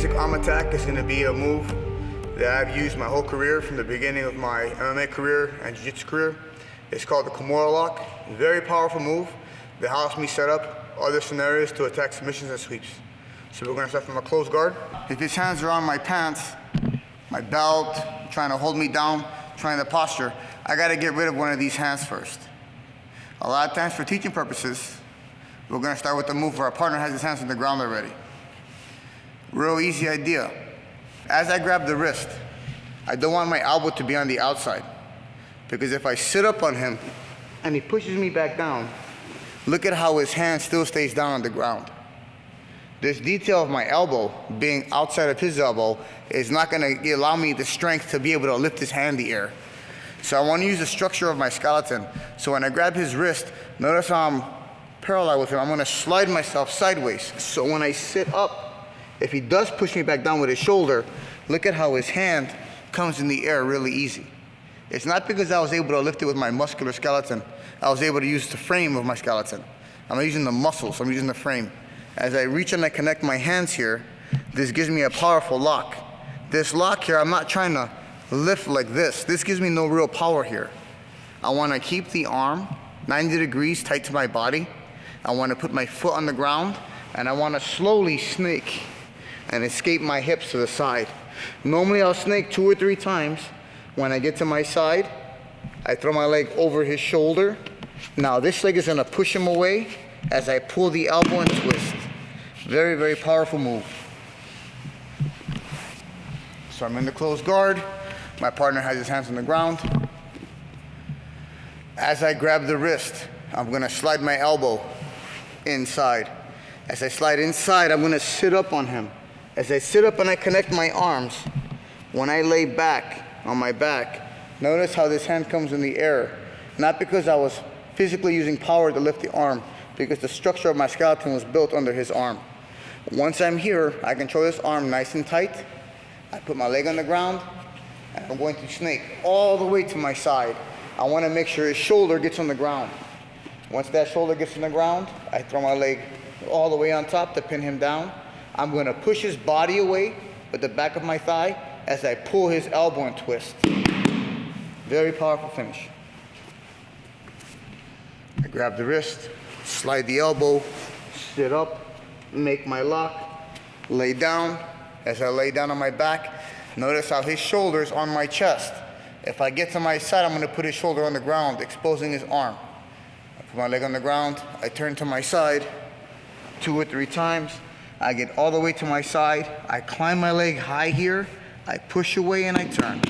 basic arm attack is going to be a move that I've used my whole career from the beginning of my MMA career and jiu-jitsu career. It's called the Kimura Lock. Very powerful move that helps me set up other scenarios to attack submissions and sweeps. So we're going to start from a closed guard. If his hands are on my pants, my belt, trying to hold me down, trying to posture, I got to get rid of one of these hands first. A lot of times for teaching purposes, we're going to start with the move where our partner has his hands on the ground already. Real easy idea. As I grab the wrist, I don't want my elbow to be on the outside, because if I sit up on him and he pushes me back down, look at how his hand still stays down on the ground. This detail of my elbow being outside of his elbow is not going to allow me the strength to be able to lift his hand in the air. So I want to use the structure of my skeleton. So when I grab his wrist, notice how I'm parallel with him. I'm going to slide myself sideways. So when I sit up, if he does push me back down with his shoulder, look at how his hand comes in the air really easy. It's not because I was able to lift it with my muscular skeleton. I was able to use the frame of my skeleton. I'm not using the muscles, I'm using the frame. As I reach and I connect my hands here, this gives me a powerful lock. This lock here, I'm not trying to lift like this. This gives me no real power here. I want to keep the arm 90 degrees tight to my body. I want to put my foot on the ground, and I want to slowly snake and escape my hips to the side. Normally I'll snake 2 or 3 times. When I get to my side, I throw my leg over his shoulder. Now this leg is going to push him away as I pull the elbow and twist. Very, very powerful move. So I'm in the closed guard. My partner has his hands on the ground. As I grab the wrist, I'm going to slide my elbow inside. As I slide inside, I'm going to sit up on him. As I sit up and I connect my arms, when I lay back on my back, notice how this hand comes in the air. Not because I was physically using power to lift the arm, because the structure of my skeleton was built under his arm. Once I'm here, I control this arm nice and tight. I put my leg on the ground, and I'm going to snake all the way to my side. I want to make sure his shoulder gets on the ground. Once that shoulder gets on the ground, I throw my leg all the way on top to pin him down. I'm going to push his body away with the back of my thigh as I pull his elbow and twist. Very powerful finish. I grab the wrist, slide the elbow, sit up, make my lock, lay down. As I lay down on my back, notice how his shoulder is on my chest. If I get to my side, I'm going to put his shoulder on the ground, exposing his arm. I put my leg on the ground, I turn to my side 2 or 3 times. I get all the way to my side, I climb my leg high here, I push away and I turn.